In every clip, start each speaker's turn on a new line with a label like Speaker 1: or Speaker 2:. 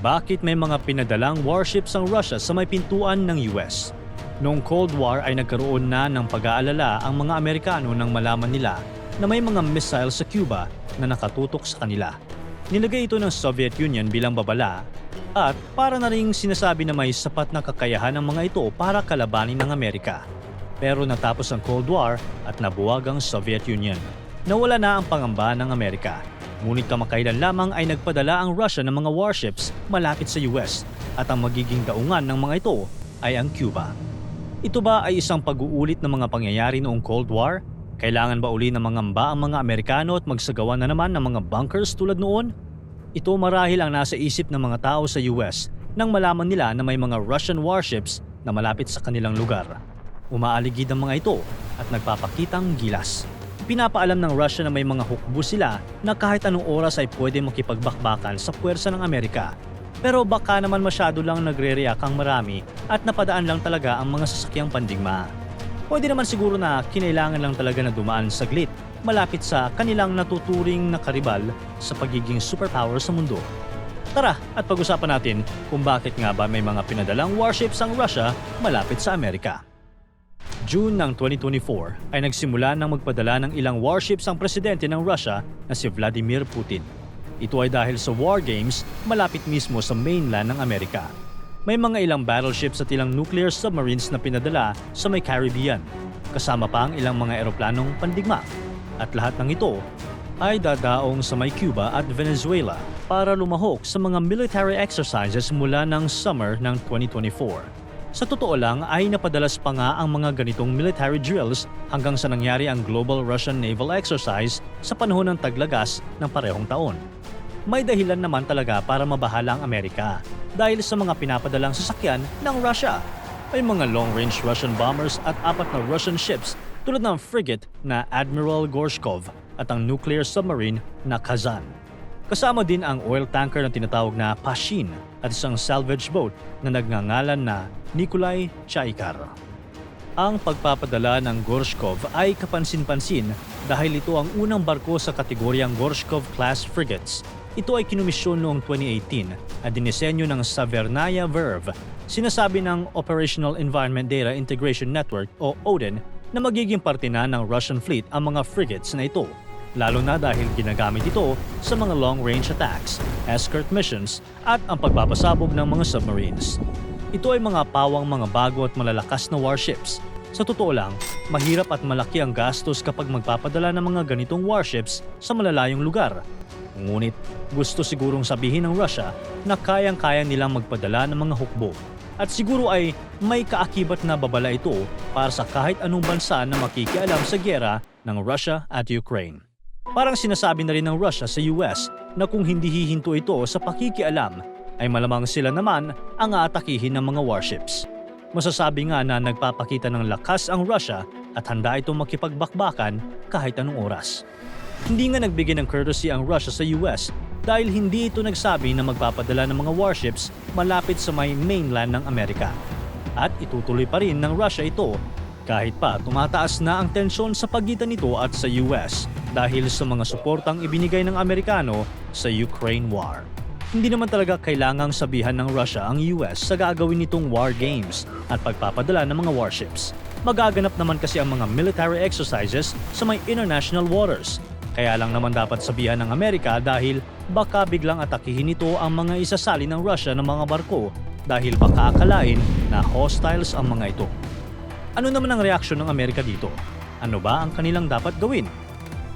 Speaker 1: Bakit may mga pinadalang warships ang Russia sa may pintuan ng US? Noong Cold War ay nagkaroon na ng pag-aalala ang mga Amerikano nang malaman nila na may mga missile sa Cuba na nakatutok sa kanila. Nilagay ito ng Soviet Union bilang babala at para na ring sinasabi na may sapat na kakayahan ang mga ito para kalabanin ng Amerika. Pero natapos ang Cold War at nabuwag ang Soviet Union. Nawala na ang pangamba ng Amerika. Ngunit kamakailan lamang ay nagpadala ang Russia ng mga warships malapit sa US at ang magiging daungan ng mga ito ay ang Cuba. Ito ba ay isang pag-uulit ng mga pangyayari noong Cold War? Kailangan ba uli ng mangamba ang mga Amerikano at magsagawa na naman ng mga bunkers tulad noon? Ito marahil ang nasa isip ng mga tao sa US nang malaman nila na may mga Russian warships na malapit sa kanilang lugar. Umaaligid ang mga ito at nagpapakitang gilas. Pinapaalam ng Russia na may mga hukbo sila na kahit anong oras ay pwede makipagbakbakan sa puwersa ng Amerika. Pero baka naman masyado lang nagre-react ang marami at napadaan lang talaga ang mga sasakyang pandigma. Pwede naman siguro na kinailangan lang talaga na dumaan saglit malapit sa kanilang natuturing na karibal sa pagiging superpower sa mundo. Tara at pag-usapan natin kung bakit nga ba may mga pinadalang warships ang Russia malapit sa Amerika. June ng 2024 ay nagsimula ng magpadala ng ilang warships ang presidente ng Russia na si Vladimir Putin. Ito ay dahil sa war games malapit mismo sa mainland ng Amerika. May mga ilang battleships at ilang nuclear submarines na pinadala sa may Caribbean, kasama pa ang ilang mga eroplanong pandigma. At lahat ng ito ay dadaong sa may Cuba at Venezuela para lumahok sa mga military exercises mula ng summer ng 2024. Sa totoo lang ay napadalas pa nga ang mga ganitong military drills hanggang sa nangyari ang Global Russian Naval Exercise sa panahon ng taglagas ng parehong taon. May dahilan naman talaga para mabahala ang Amerika dahil sa mga pinapadalang sasakyan ng Russia. May mga long-range Russian bombers at 4 na Russian ships tulad ng frigate na Admiral Gorshkov at ang nuclear submarine na Kazan. Kasama din ang oil tanker na tinatawag na Pashin at isang salvage boat na nagngangalan na Nikolai Chaikar. Ang pagpapadala ng Gorshkov ay kapansin-pansin dahil ito ang unang barko sa kategoryang Gorshkov-class frigates. Ito ay kinumisyon noong 2018 at dinisenyo ng Severnaya Verv. Sinasabi ng Operational Environment Data Integration Network o ODIN na magiging parte na ng Russian fleet ang mga frigates na ito. Lalo na dahil ginagamit ito sa mga long-range attacks, escort missions at ang pagpapasabog ng mga submarines. Ito ay mga pawang mga bago at malalakas na warships. Sa totoo lang, mahirap at malaki ang gastos kapag magpapadala ng mga ganitong warships sa malalayong lugar. Ngunit gusto sigurong sabihin ng Russia na kayang-kaya nilang magpadala ng mga hukbo. At siguro ay may kaakibat na babala ito para sa kahit anong bansa na makikialam sa gyera ng Russia at Ukraine. Parang sinasabi na rin ng Russia sa US na kung hindi hihinto ito sa pakikialam, ay malamang sila naman ang aatakihin ng mga warships. Masasabi nga na nagpapakita ng lakas ang Russia at handa itong makipagbakbakan kahit anong oras. Hindi nga nagbigay ng courtesy ang Russia sa US dahil hindi ito nagsabi na magpapadala ng mga warships malapit sa may mainland ng Amerika. At itutuloy pa rin ng Russia ito kahit pa tumataas na ang tensyon sa pagitan nito at sa US dahil sa mga suportang ibinigay ng Amerikano sa Ukraine War. Hindi naman talaga kailangang sabihan ng Russia ang US sa gagawin nitong war games at pagpapadala ng mga warships. Magaganap naman kasi ang mga military exercises sa may international waters. Kaya lang naman dapat sabihan ng Amerika dahil baka biglang atakihin nito ang mga isasali ng Russia ng mga barko dahil baka akalain na hostiles ang mga ito. Ano naman ang reaksyon ng Amerika dito? Ano ba ang kanilang dapat gawin?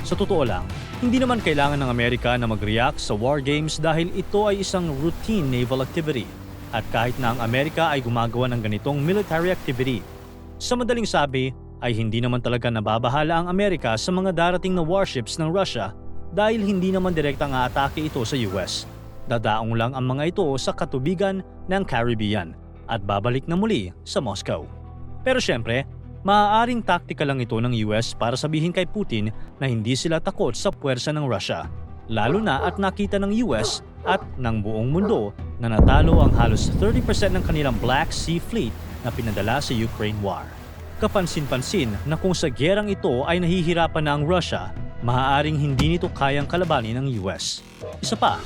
Speaker 1: Sa totoo lang, hindi naman kailangan ng Amerika na mag-react sa war games dahil ito ay isang routine naval activity. At kahit na ang Amerika ay gumagawa ng ganitong military activity, sa madaling sabi ay hindi naman talaga nababahala ang Amerika sa mga darating na warships ng Russia dahil hindi naman direktang aatake ito sa US. Dadaong lang ang mga ito sa katubigan ng Caribbean at babalik na muli sa Moscow. Pero syempre, maaaring taktika lang ito ng US para sabihin kay Putin na hindi sila takot sa puwersa ng Russia. Lalo na at nakita ng US at ng buong mundo na natalo ang halos 30% ng kanilang Black Sea Fleet na pinadala sa Ukraine War. Kapansin-pansin na kung sa gyerang ito ay nahihirapan na ang Russia, maaaring hindi nito kayang kalabanin ng US. Isa pa,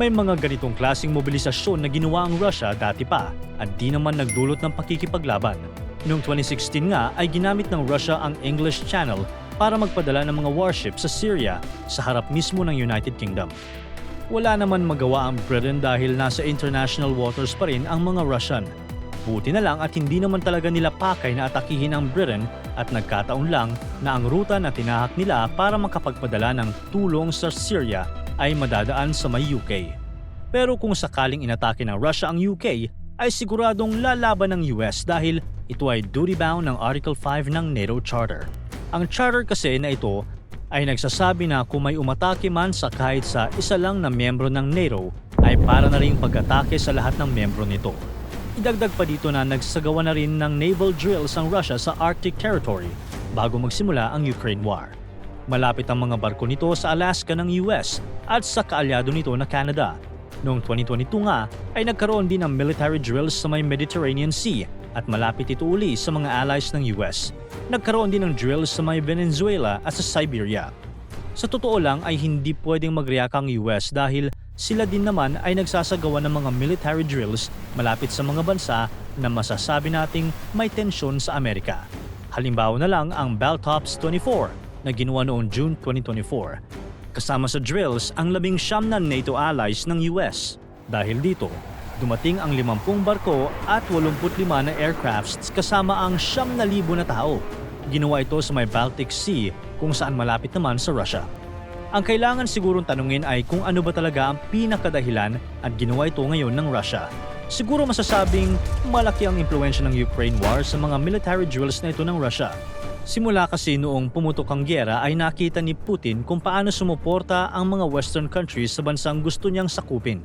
Speaker 1: May mga ganitong klaseng mobilisasyon na ginawa ang Russia dati pa at di naman nagdulot ng pakikipaglaban. Noong 2016 nga ay ginamit ng Russia ang English Channel para magpadala ng mga warships sa Syria sa harap mismo ng United Kingdom. Wala naman magawa ang Britain dahil nasa international waters pa rin ang mga Russian. Buti na lang at hindi naman talaga nila pakay na atakihin ang Britain at nagkataon lang na ang ruta na tinahak nila para makapagpadala ng tulong sa Syria ay madadaan sa may UK. Pero kung sakaling inatake ng Russia ang UK, ay siguradong lalaban ng US dahil ito ay duty-bound ng Article 5 ng NATO Charter. Ang charter kasi na ito ay nagsasabi na kung may umatake man sa kahit sa isa lang na miyembro ng NATO ay para na rin pag-atake sa lahat ng miyembro nito. Idagdag pa dito na nagsagawa na rin ng naval drills ang Russia sa Arctic territory bago magsimula ang Ukraine War. Malapit ang mga barko nito sa Alaska ng US at sa kaalyado nito na Canada. Noong 2022 nga ay nagkaroon din ng military drills sa may Mediterranean Sea at malapit ito uli sa mga allies ng US. Nagkaroon din ng drills sa may Venezuela at sa Siberia. Sa totoo lang ay hindi pwedeng mag-react ang US dahil sila din naman ay nagsasagawa ng mga military drills malapit sa mga bansa na masasabi nating may tensyon sa Amerika. Halimbawa na lang ang Baltops 24 na ginawa noong June 2024. Kasama sa drills ang 19 na NATO allies ng US. Dahil dito, dumating ang 50 barko at 85 na aircrafts kasama ang 9,000 na tao. Ginawa ito sa may Baltic Sea kung saan malapit naman sa Russia. Ang kailangan sigurong tanungin ay kung ano ba talaga ang pinakadahilan at ginawa ito ngayon ng Russia. Siguro masasabing malaki ang impluwensya ng Ukraine War sa mga military drills na ito ng Russia. Simula kasi noong pumutok ang gyera ay nakita ni Putin kung paano sumuporta ang mga Western countries sa bansang gusto niyang sakupin.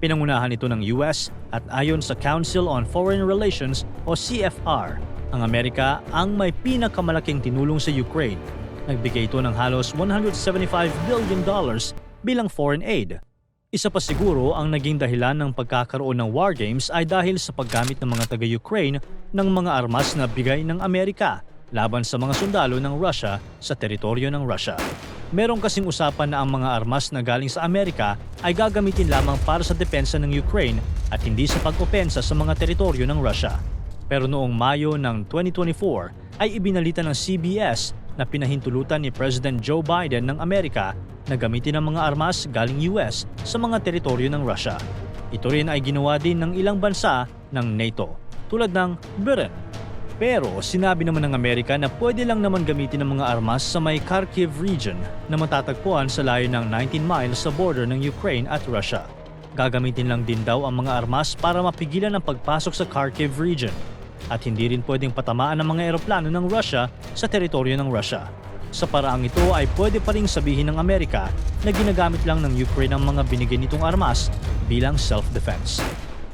Speaker 1: Pinangunahan ito ng US at ayon sa Council on Foreign Relations o CFR, ang Amerika ang may pinakamalaking tinulong sa Ukraine. Nagbigay ito ng halos $175 billion bilang foreign aid. Isa pa siguro ang naging dahilan ng pagkakaroon ng war games ay dahil sa paggamit ng mga taga-Ukraine ng mga armas na bigay ng Amerika laban sa mga sundalo ng Russia sa teritoryo ng Russia. Meron kasing usapan na ang mga armas na galing sa Amerika ay gagamitin lamang para sa depensa ng Ukraine at hindi sa pag-opensa sa mga teritoryo ng Russia. Pero noong Mayo ng 2024 ay ibinalita ng CBS na pinahintulutan ni President Joe Biden ng Amerika na gamitin ang mga armas galing US sa mga teritoryo ng Russia. Ito rin ay ginawa din ng ilang bansa ng NATO, tulad ng Britain. Pero sinabi naman ng Amerika na pwede lang naman gamitin ang mga armas sa may Kharkiv region na matatagpuan sa layo ng 19 miles sa border ng Ukraine at Russia. Gagamitin lang din daw ang mga armas para mapigilan ang pagpasok sa Kharkiv region. At hindi rin pwedeng patamaan ng mga eroplano ng Russia sa teritoryo ng Russia. Sa paraang ito ay pwede pa ring sabihin ng Amerika na ginagamit lang ng Ukraine ang mga binigay nitong armas bilang self-defense.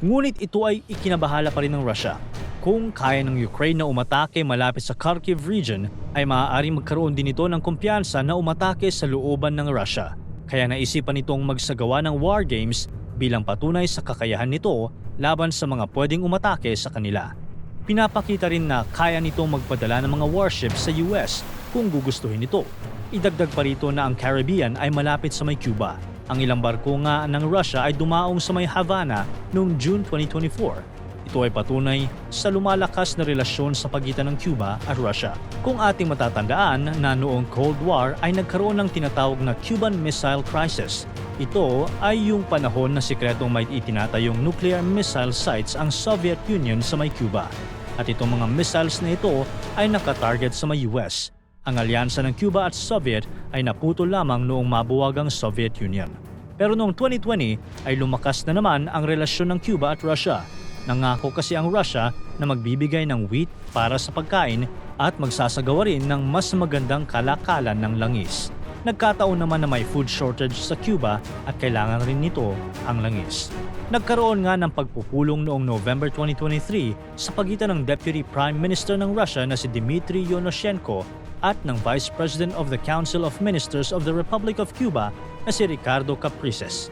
Speaker 1: Ngunit ito ay ikinabahala pa rin ng Russia. Kung kaya ng Ukraine na umatake malapit sa Kharkiv region, ay maaaring magkaroon din ito ng kumpiyansa na umatake sa looban ng Russia. Kaya naisipan nitong magsagawa ng war games bilang patunay sa kakayahan nito laban sa mga pwedeng umatake sa kanila. Pinapakita rin na kaya nitong magpadala ng mga warships sa US kung gugustuhin nito. Idagdag pa rito na ang Caribbean ay malapit sa may Cuba. Ang ilang barko nga ng Russia ay dumaong sa may Havana noong June 2024. Ito ay patunay sa lumalakas na relasyon sa pagitan ng Cuba at Russia. Kung ating matatandaan na noong Cold War ay nagkaroon ng tinatawag na Cuban Missile Crisis. Ito ay yung panahon na sikretong may itinatayong nuclear missile sites ang Soviet Union sa may Cuba. At itong mga missiles na ito ay nakatarget sa may US. Ang alyansa ng Cuba at Soviet ay naputol lamang noong mabuwag ang Soviet Union. Pero noong 2020 ay lumakas na naman ang relasyon ng Cuba at Russia. Nangako kasi ang Russia na magbibigay ng wheat para sa pagkain at magsasagawa rin ng mas magandang kalakalan ng langis. Nagkataon naman na may food shortage sa Cuba at kailangan rin nito ang langis. Nagkaroon nga ng pagpupulong noong November 2023 sa pagitan ng Deputy Prime Minister ng Russia na si Dmitry Yonoshenko at ng Vice President of the Council of Ministers of the Republic of Cuba na si Ricardo Caprices.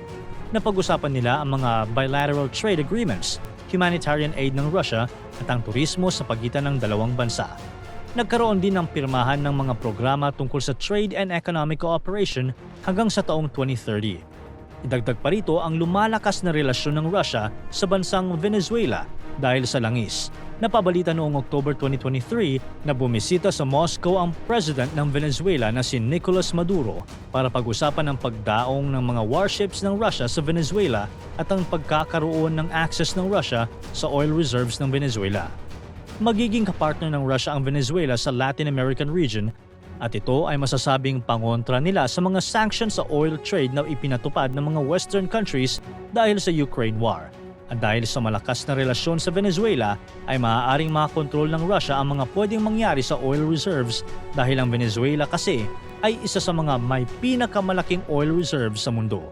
Speaker 1: Napag-usapan nila ang mga bilateral trade agreements, humanitarian aid ng Russia at ang turismo sa pagitan ng dalawang bansa. Nagkaroon din ng pirmahan ng mga programa tungkol sa trade and economic cooperation hanggang sa taong 2030. Idagdag pa rito ang lumalakas na relasyon ng Russia sa bansang Venezuela dahil sa langis. Napabalita noong October 2023 na bumisita sa Moscow ang President ng Venezuela na si Nicolas Maduro para pag-usapan ang pagdaong ng mga warships ng Russia sa Venezuela at ang pagkakaroon ng access ng Russia sa oil reserves ng Venezuela. Magiging kapartner ng Russia ang Venezuela sa Latin American region at ito ay masasabing pangontra nila sa mga sanctions sa oil trade na ipinatupad ng mga Western countries dahil sa Ukraine War. At dahil sa malakas na relasyon sa Venezuela, ay maaaring makakontrol ng Russia ang mga pwedeng mangyari sa oil reserves dahil ang Venezuela kasi ay isa sa mga may pinakamalaking oil reserves sa mundo.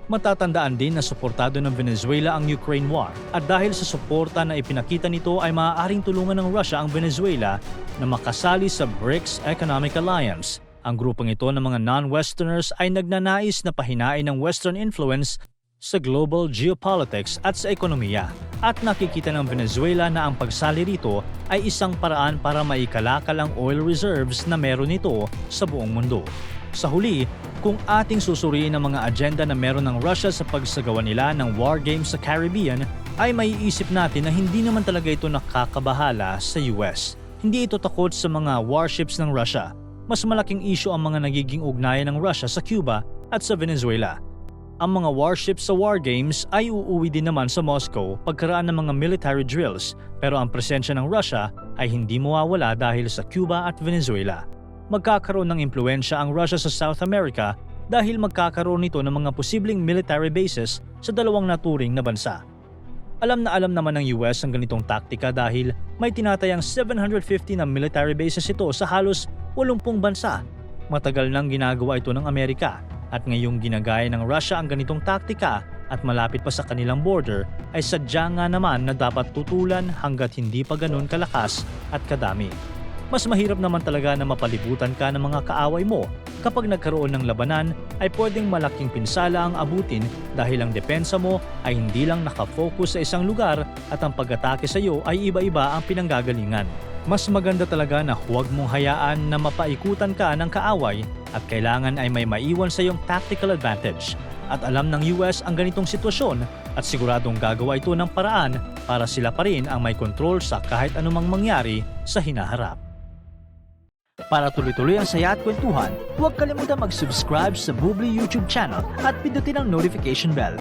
Speaker 1: Matatandaan din na suportado ng Venezuela ang Ukraine War at dahil sa suporta na ipinakita nito ay maaaring tulungan ng Russia ang Venezuela na makasali sa BRICS Economic Alliance. Ang grupong ito ng mga non-Westerners ay nagnanais na pahinain ng Western influence sa global geopolitics at sa ekonomiya. At nakikita ng Venezuela na ang pagsali rito ay isang paraan para maikalakal ang oil reserves na meron nito sa buong mundo. Sa huli, kung ating susuriin ang mga agenda na meron ng Russia sa pagsagawa nila ng war games sa Caribbean, ay maiisip natin na hindi naman talaga ito nakakabahala sa US. Hindi ito takot sa mga warships ng Russia. Mas malaking issue ang mga nagiging ugnayan ng Russia sa Cuba at sa Venezuela. Ang mga warships sa war games ay uuwi din naman sa Moscow pagkaraan ng mga military drills, pero ang presensya ng Russia ay hindi mawawala dahil sa Cuba at Venezuela. Magkakaroon ng impluensya ang Russia sa South America dahil magkakaroon nito ng mga posibleng military bases sa dalawang naturing na bansa. Alam naman ng US ang ganitong taktika dahil may tinatayang 750 na military bases ito sa halos 80 bansa. Matagal nang ginagawa ito ng Amerika at ngayong ginagaya ng Russia ang ganitong taktika at malapit pa sa kanilang border ay sadya nga naman na dapat tutulan hanggat hindi pa ganun kalakas at kadami. Mas mahirap naman talaga na mapalibutan ka ng mga kaaway mo. Kapag nagkaroon ng labanan ay pwedeng malaking pinsala ang abutin dahil ang depensa mo ay hindi lang nakafocus sa isang lugar at ang pag-atake sa iyo ay iba-iba ang pinanggagalingan. Mas maganda talaga na huwag mong hayaan na mapaikutan ka ng kaaway at kailangan ay may maiwan sa iyong tactical advantage. At alam ng US ang ganitong sitwasyon at siguradong gagawa ito ng paraan para sila pa rin ang may kontrol sa kahit anumang mangyari sa hinaharap. Para tuloy-tuloy ang saya at kwentuhan, huwag kalimutan mag-subscribe sa Bubbly YouTube channel at pindutin ang notification bell.